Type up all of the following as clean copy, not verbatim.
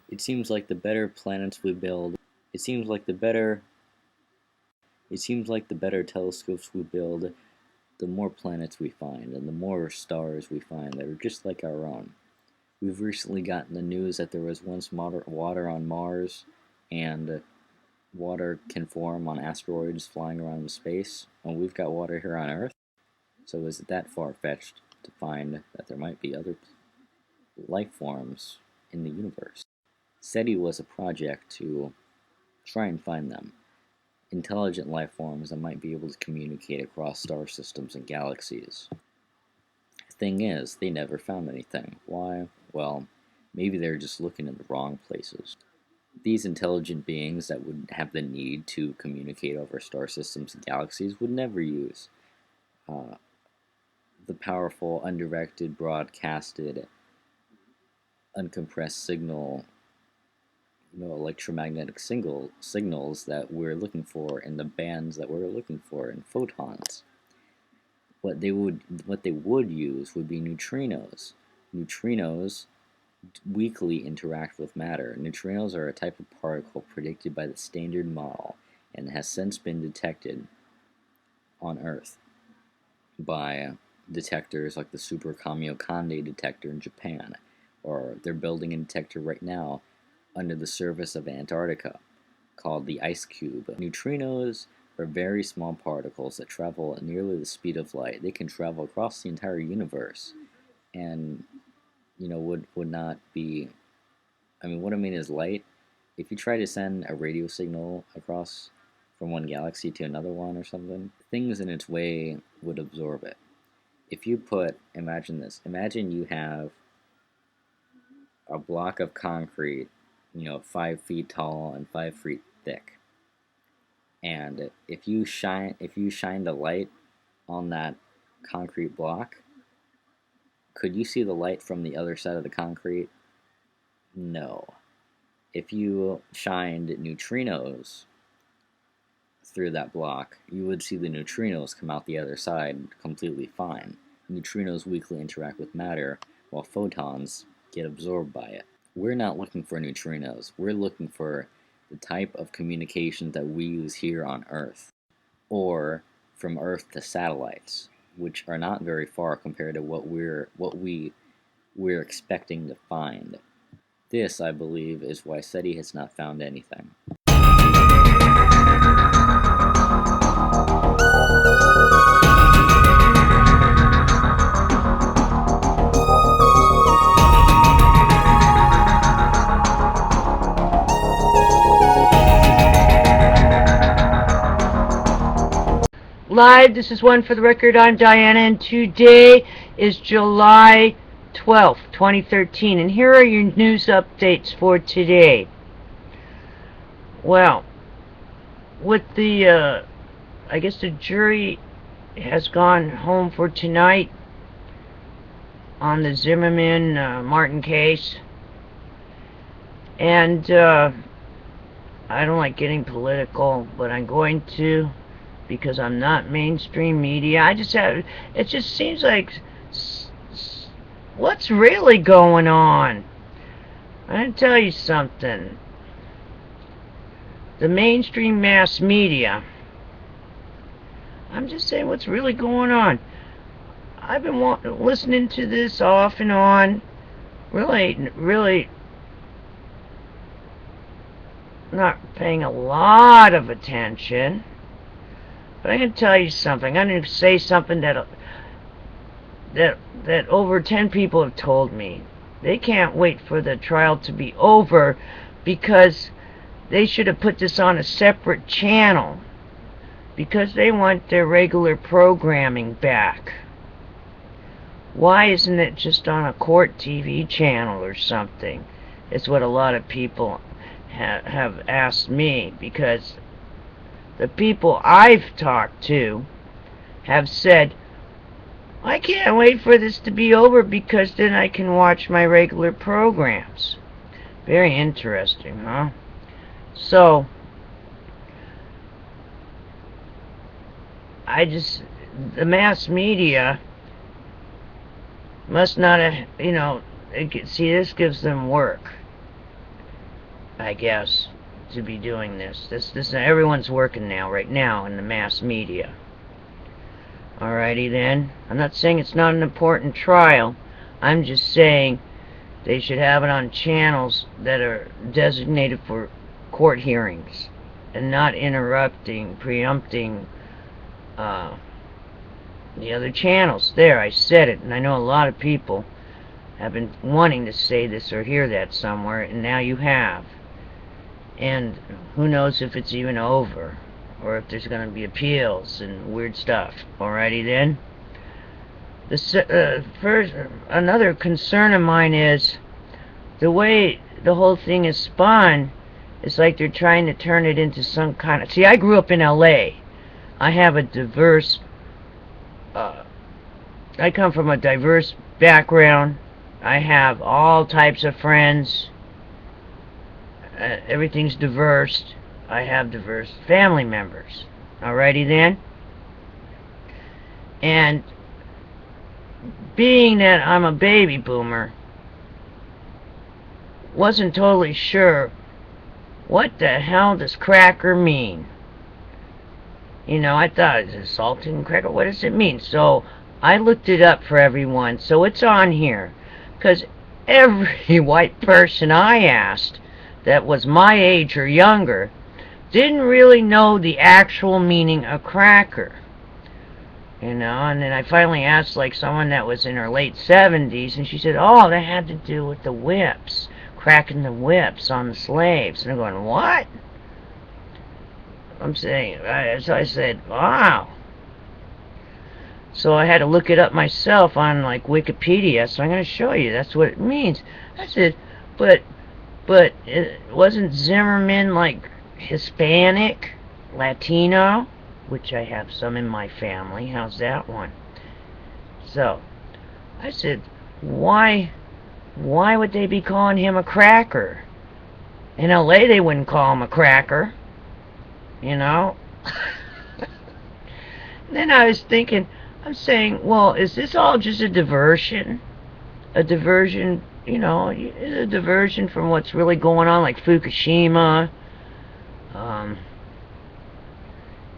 It seems like the better planets we build, it seems like the better telescopes we build, the more planets we find and the more stars we find that are just like our own. We've recently gotten the news that there was once water on Mars, and water can form on asteroids flying around in space, and we've got water here on Earth. So is it that far-fetched to find that there might be other life forms in the universe? SETI was a project to try and find them. Intelligent life forms that might be able to communicate across star systems and galaxies. Thing is, they never found anything. Why? Well, maybe they're just looking in the wrong places. These intelligent beings that would have the need to communicate over star systems and galaxies would never use uh, the powerful, undirected, broadcasted, uncompressed signal, electromagnetic signals that we're looking for in the bands that we're looking for in photons. What they would use would be neutrinos. Neutrinos weakly interact with matter. Neutrinos are a type of particle predicted by the Standard Model and has since been detected on Earth by detectors like the Super Kamiokande detector in Japan, or they're building a detector right now under the surface of Antarctica called the Ice Cube. Neutrinos are very small particles that travel at nearly the speed of light. They can travel across the entire universe and would not be, what I mean is light. If you try to send a radio signal across from one galaxy to another one or something, things in its way would absorb it. If you imagine this, imagine you have a block of concrete, 5 feet tall and 5 feet thick. And if you shined a light on that concrete block, could you see the light from the other side of the concrete? No. If you shined neutrinos through that block, you would see the neutrinos come out the other side completely fine. Neutrinos weakly interact with matter, while photons get absorbed by it. We're not looking for neutrinos. We're looking for the type of communication that we use here on Earth, or from Earth to satellites, which are not very far compared to what we're expecting to find. This, I believe, is why SETI has not found anything. Live, this is One for the Record. I'm Diana, and today is July 12th, 2013, and here are your news updates for today. Well, with the, I guess the jury has gone home for tonight on the Zimmerman Martin case, and I don't like getting political, but I'm going to, because I'm not mainstream media. It just seems like, what's really going on? I'm going to tell you something. The mainstream mass media, I'm just saying what's really going on. I've been listening to this off and on, really not paying a lot of attention. But I'm going to tell you something. I'm going to say something that over 10 people have told me. They can't wait for the trial to be over because they should have put this on a separate channel, because they want their regular programming back. Why isn't it just on a court TV channel or something? It's what a lot of people have asked me, because the people I've talked to have said, I can't wait for this to be over because then I can watch my regular programs. Very interesting, huh? So, the mass media must not have, see, this gives them work. I guess, to be doing this. This everyone's working now, right now, in the mass media. Alrighty then. I'm not saying it's not an important trial. I'm just saying they should have it on channels that are designated for court hearings and not interrupting, preempting the other channels. There, I said it, and I know a lot of people have been wanting to say this or hear that somewhere, and now you have. And who knows if it's even over, or if there's going to be appeals and weird stuff. Alrighty then. Another concern of mine is the way the whole thing is spun. It's like they're trying to turn it into some kind of... See, I grew up in L.A. I have a diverse... I come from a diverse background. I have all types of friends. Everything's diverse. I have diverse family members. Alrighty then. And being that I'm a baby boomer, wasn't totally sure what the hell does cracker mean. You know, I thought, is it salted cracker? What does it mean? So I looked it up for everyone, so it's on here. Because every white person I asked that was my age or younger didn't really know the actual meaning of cracker. You know, and then I finally asked like someone that was in her late 70s, and she said, oh, that had to do with the whips, cracking the whips on the slaves. And I'm going, what? I'm saying, so I said, wow. So I had to look it up myself on like Wikipedia, so I'm going to show you. That's what it means. I said, but it wasn't Zimmerman like Hispanic, Latino, which I have some in my family. How's that one? So I said, why would they be calling him a cracker? In LA they wouldn't call him a cracker, you know. Then I was thinking, I'm saying, well, is this all just a diversion? A diversion, you know, a diversion from what's really going on, like Fukushima.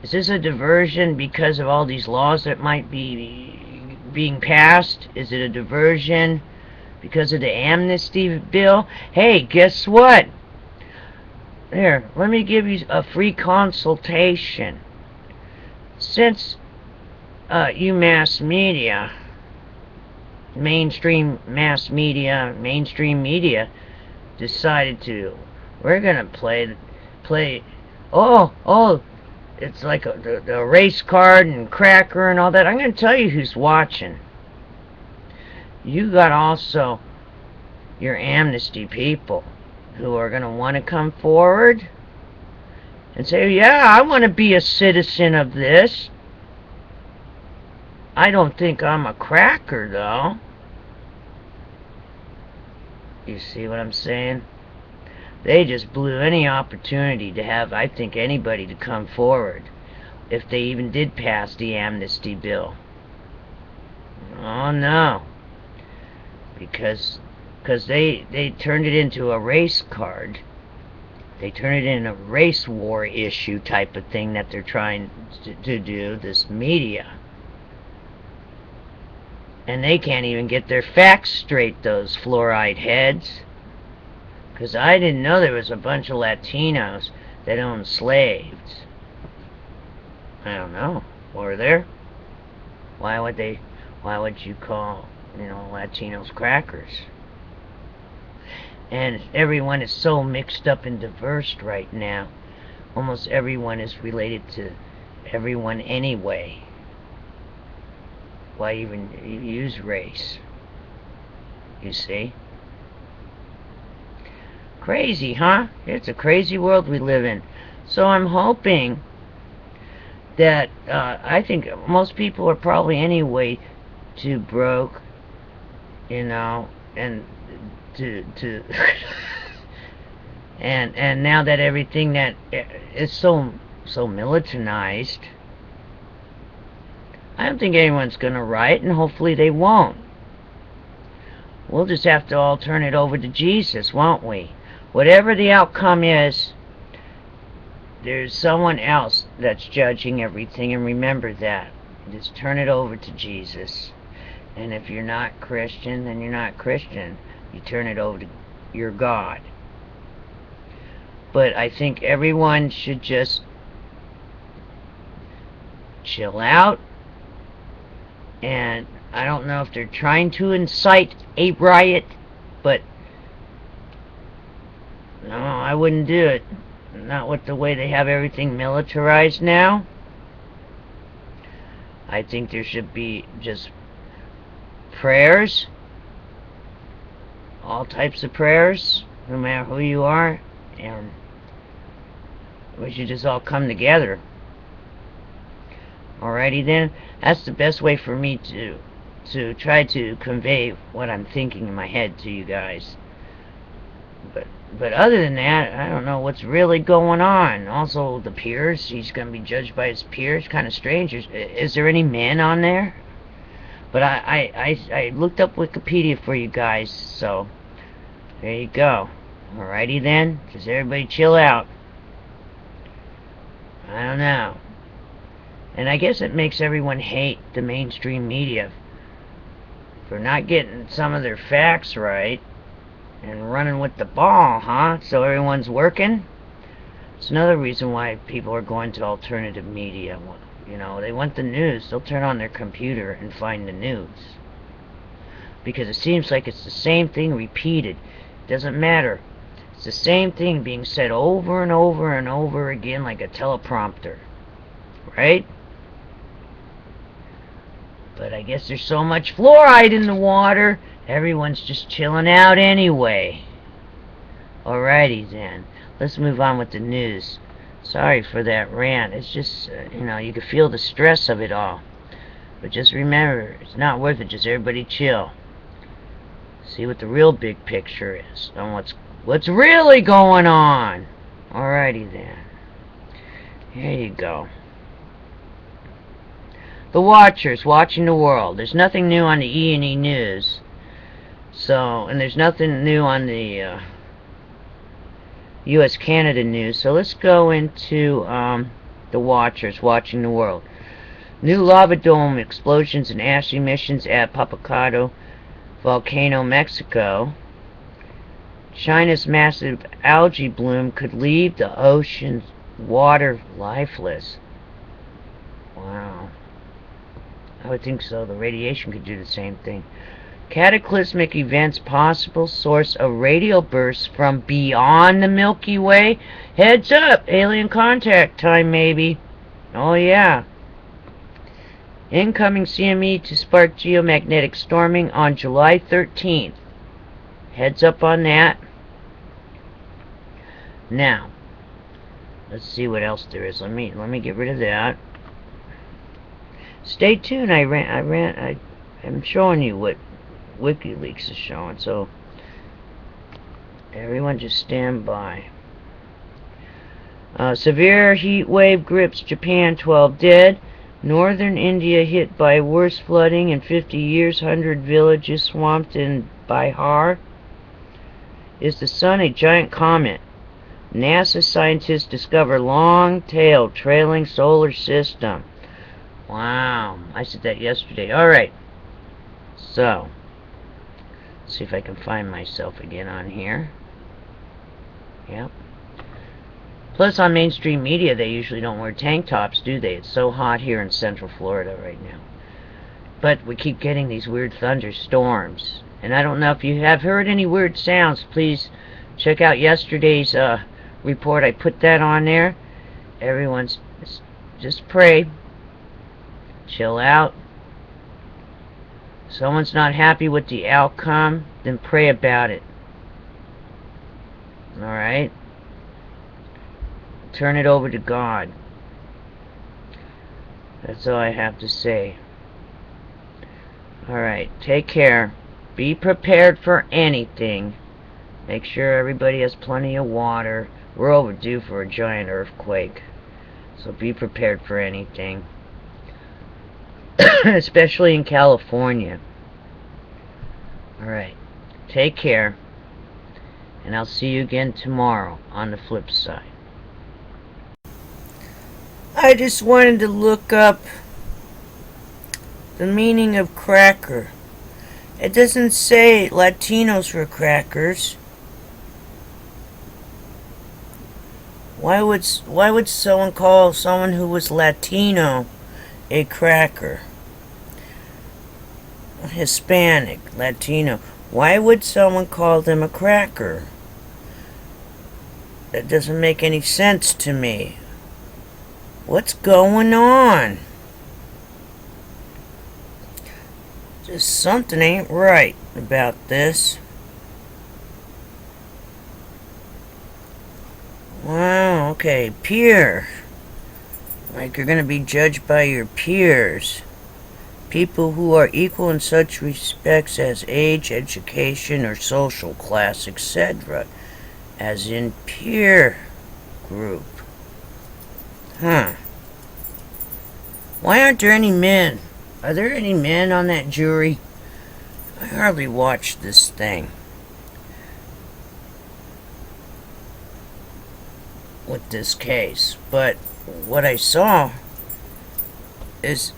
Is this a diversion because of all these laws that might be being passed? Is it a diversion because of the amnesty bill? Hey, guess what? There, let me give you a free consultation. Since you mass media, mainstream media decided to, we're gonna play, it's like the race card and cracker and all that. I'm gonna tell you who's watching. You got also your amnesty people who are gonna want to come forward and say, yeah, I want to be a citizen of this. I don't think I'm a cracker, though. You see what I'm saying? They just blew any opportunity to have, I think, anybody to come forward if they even did pass the amnesty bill. Oh, no. Because they turned it into a race card. They turn it into a race war issue type of thing that they're trying to do, this media. And they can't even get their facts straight, those fluoride heads. Because I didn't know there was a bunch of Latinos that owned slaves. I don't know. Were there? Why would you call, you know, Latinos crackers? And everyone is so mixed up and diverse right now. Almost everyone is related to everyone anyway. Why even use race? You see? Crazy, huh? It's a crazy world we live in. So I'm hoping that, I think most people are probably anyway too broke, you know, and to and now that everything that is so militarized, I don't think anyone's gonna riot, and hopefully they won't. We'll just have to all turn it over to Jesus, won't we? whatever the outcome is, there's someone else that's judging everything, and remember that. Just turn it over to Jesus. And if you're not Christian, then you're not Christian. You turn it over to your God. But I think everyone should just chill out. And I don't know if they're trying to incite a riot, but no, I wouldn't do it. Not with the way they have everything militarized now. I think there should be just prayers, all types of prayers, no matter who you are, and we should just all come together. Alrighty then, that's the best way for me to try to convey what I'm thinking in my head to you guys. But other than that, I don't know what's really going on. Also, the peers, he's going to be judged by his peers. Kind of strange. Is there any men on there? But I looked up Wikipedia for you guys, so there you go. Alrighty then, just everybody chill out. I don't know. And I guess it makes everyone hate the mainstream media for not getting some of their facts right and running with the ball, huh? So everyone's working. It's another reason why people are going to alternative media. You know, they want the news. They'll turn on their computer and find the news. Because it seems like it's the same thing repeated. It doesn't matter. It's the same thing being said over and over and over again like a teleprompter. Right? But I guess there's so much fluoride in the water, everyone's just chilling out anyway. Alrighty then. Let's move on with the news. Sorry for that rant. It's just, you know, you can feel the stress of it all. But just remember, it's not worth it. Just everybody chill. See what the real big picture is and what's really going on. Alrighty then. Here you go. The Watchers, watching the world. There's nothing new on the E&E News. So, and there's nothing new on the U.S.-Canada news. So let's go into the Watchers, watching the world. New lava dome explosions and ash emissions at Popocatépetl volcano, Mexico. China's massive algae bloom could leave the ocean's water lifeless. Wow. I would think so. The radiation could do the same thing. Cataclysmic events, possible source of radio bursts from beyond the Milky Way. Heads up, alien contact time maybe. Oh yeah. Incoming CME to spark geomagnetic storming on July 13th. Heads up on that. Now, let's see what else there is. Let me get rid of that. Stay tuned. I'm showing you what WikiLeaks is showing, so everyone just stand by. Severe heat wave grips Japan, 12 dead. Northern India hit by worst flooding in 50 years, 100 villages swamped in Bihar. Is the sun a giant comet? NASA scientists discover long-tailed trailing solar system. Wow, I said that yesterday. Alright, so let's see if I can find myself again on here. Yep. Plus, on mainstream media, they usually don't wear tank tops, do they? It's so hot here in Central Florida right now. But we keep getting these weird thunderstorms. And I don't know if you have heard any weird sounds. Please check out yesterday's report. I put that on there. Everyone's just pray. Chill out. If someone's not happy with the outcome, then pray about it. Alright? Turn it over to God. That's all I have to say. Alright, take care. Be prepared for anything. Make sure everybody has plenty of water. We're overdue for a giant earthquake. So be prepared for anything. Especially in California. Alright, take care. And I'll see you again tomorrow on the flip side. I just wanted to look up the meaning of cracker. It doesn't say Latinos were crackers. Why would someone call someone who was Latino a cracker? Hispanic, Latino. Why would someone call them a cracker? That doesn't make any sense to me. What's going on? Just something ain't right about this. Wow, okay, peer. Like you're gonna be judged by your peers. People who are equal in such respects as age, education, or social class, etc. As in peer group. Huh. Why aren't there any men? Are there any men on that jury? I hardly watched this thing. With this case, but what I saw is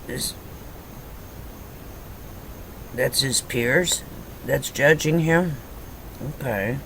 that's his peers that's judging him. Okay.